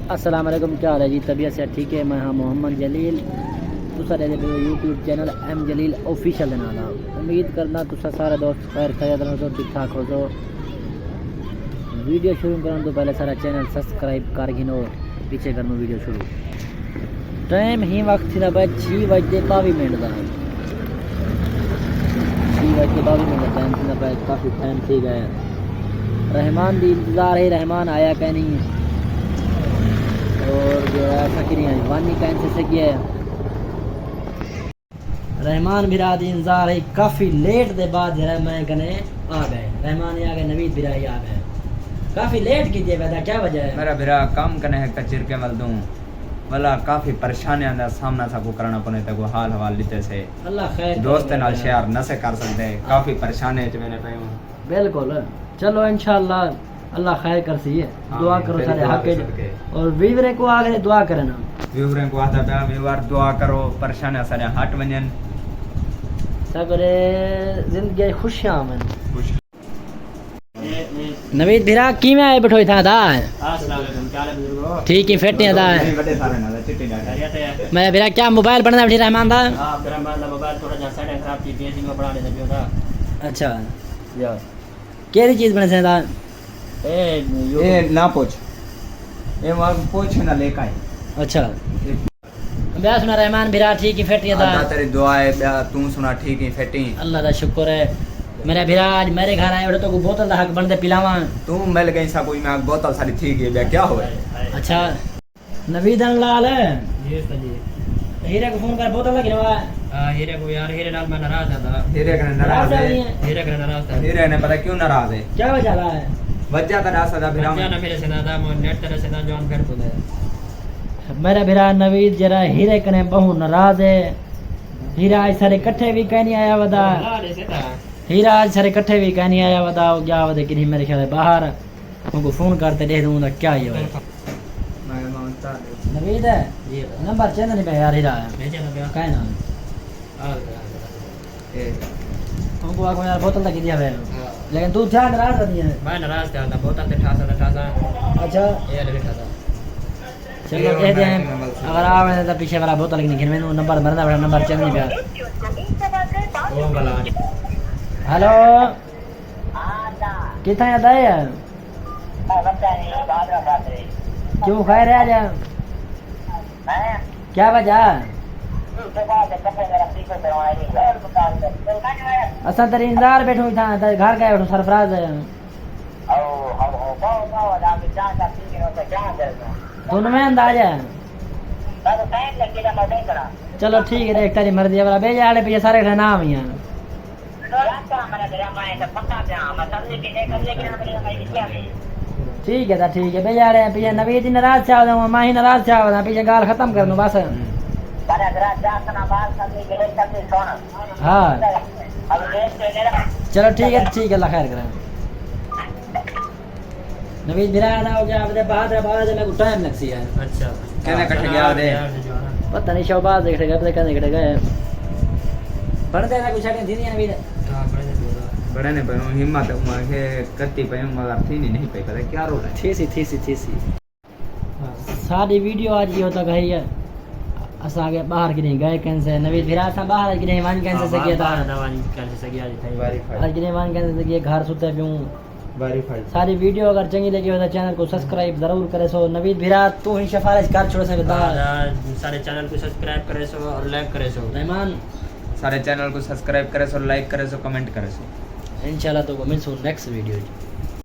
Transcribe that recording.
अस्सलाम वालेकुम, क्या हाल है जी? तबीयत से ठीक है? मैं हाँ मोहम्मद जलील, तुसा दे यूट्यूब चैनल एम जलील ऑफिशियल दे नाल। उम्मीद करना तुसा सारे दोस्त खैर खैरियत हो, ठीक ठाक हो। तो वीडियो शुरू करने तो पहले सारा चैनल सब्सक्राइब कर गिनो, पीछे करनो वीडियो शुरू। टाइम ही वक्त थी भाई 6:22 का, 6:22 टाइम थी भाई, काफ़ी टाइम थी गया। रहमान भी इंतज़ार है, रहमान आया क्या नहीं। और जो है फकरी वानी कैंसिल से किया है। रहमान भी रात इंतजार है, काफ़ी लेट दे बाद जो है मैं कने आ गए। रहमान आ गए, नवीद भी आ गए। काफ़ी लेट कीजिए वैदा, क्या वजह है? मेरा बिरा काम कने है कचिर के मल दूं वाला काफी परेशानियां दा सामना सा को करना पने तक हाल हवाल लिते से अल्लाह खैर दोस्त नाल शेयर न से कर सकते। काफी परेशानी च मैंने पे हूं। बिल्कुल, चलो इंशाल्लाह अल्लाह खैर कर सी है। दुआ करो सारे हक और वीवरे को आगे दुआ करना। वीवरे को आता पे वीवर दुआ करो, परेशानियां सारे हट वणन, सबरे जिंदगी खुशियां मन। खुश नवीद भिरा की में आए बैठो था दा ठीक ही फेटियां दा बड़े सारे ना चिट्टी डाटा मैं भिरा क्या मोबाइल बनना बैठी रहमान दा। हां मेरा मोबाइल थोड़ा जा सेटिंग खराब थी, पेज में बनाने दे था। अच्छा यार केरी चीज बने से दा? ए ना पूछ, ए वहां पूछ ना लेका है। अच्छा ब्याह सुना रहमान भिरा ठीक ही फेटियां दा। अल्लाह तेरी दुआ है, तू सुना ठीक ही फेटी। अल्लाह का शुक्र है। मेरा भिरा आज मेरे घर आए उड़े तो को बोतल दा हक बनदे पिलावा। तू मिल गई सा कोई मैं बोतल सारी ठीक है, क्या हुआ? अच्छा नवीदन लाल है ये सही हीरे को फोन कर बोतल लगी रहा। हां हीरे को यार, हीरे नाल मैं नाराज था। हीरे कने नाराज है, हीरे का नाराज था। हीरे ने पता क्यों नाराज है? क्या वजह है? वजह का रास्ता दा बिरा ना मेरे से दादा मो नेट तरह से ना जॉन कर तो दे। मेरा भिरा नवीद जरा हीरे कने बहु नाराज है। हीरा आज सारे इकट्ठे भी कहीं नहीं आया वदा। हीरा आज सारे इकट्ठे भी कहीं नहीं आया वदा। गया वदे कि मेरे ख्याल है बाहर। उनको फोन करते दे दूंगा क्या ये है। मैं मानता नवीद है जी नंबर चेंज नहीं पे यार हीरा है भेजे ना भैया काहे ना आ उनको आको यार बोतल लगी दिया है। लेकिन तू क्या नाराज रहती है? मैं नाराज था बोतल ते ठासा अच्छा ये ले ठासा। चलो कह दे अगर आवे तो पीछे वाला बोतल नहीं गिन मैंने नंबर मरना बड़ा नंबर चेंज नहीं पे। ओ वाला हेलो कितना याद आया? क्यों खा रहे आज? क्या वजह? असा तेरे इंतजार बैठो था, तेरे घर गए बैठो सरफराज है। दोनों में अंदाज है। चलो ठीक है, देख तेरी मर्जी वाला भेज आड़े पीछे सारे नाम ही हैं। ठीक है था ठीक है भेज आड़े पीछे नवीद ही नाराज चाह दो, मां ही नाराज चाह दो, पीछे गाल खत्म कर दूं बस। हाँ चलो ठीक है अल्लाह खैर करे। नवीद भिरा ना हो गया अपने बाद मेरे को टाइम लगती है। अच्छा कहने कट गया दे पता नहीं शहबाज देख गए पता कहने कट गए पढ़ते ना कुछ थी नहीं नवीद। हां बड़े ने पर हिम्मत माके कत्ती पे मगर थी नहीं पे पता क्या रो रहा है। थी सारी वीडियो आज ये होता गई है। असा आगे बाहर की नहीं गए कैंसे नवीद भिरा सा बाहर की नहीं वन कैंसे से किया था दवानी कैंसे से किया था आज की नहीं वन कैंसे से किया घर सुते पियूं। वेरीफाइड सारी वीडियो अगर चंगी लगी हो तो चैनल को सब्सक्राइब जरूर करे सो। नवीद भिरा तू ही सिफारिश कर छोड़ से बता सारे चैनल को सब्सक्राइब करे सो और लाइक करे सो। रहमान सारे चैनल को सब्सक्राइब करे सो, लाइक करे सो, कमेंट करे सो। इंशाल्लाह तो मिलसूं नेक्स्ट वीडियो।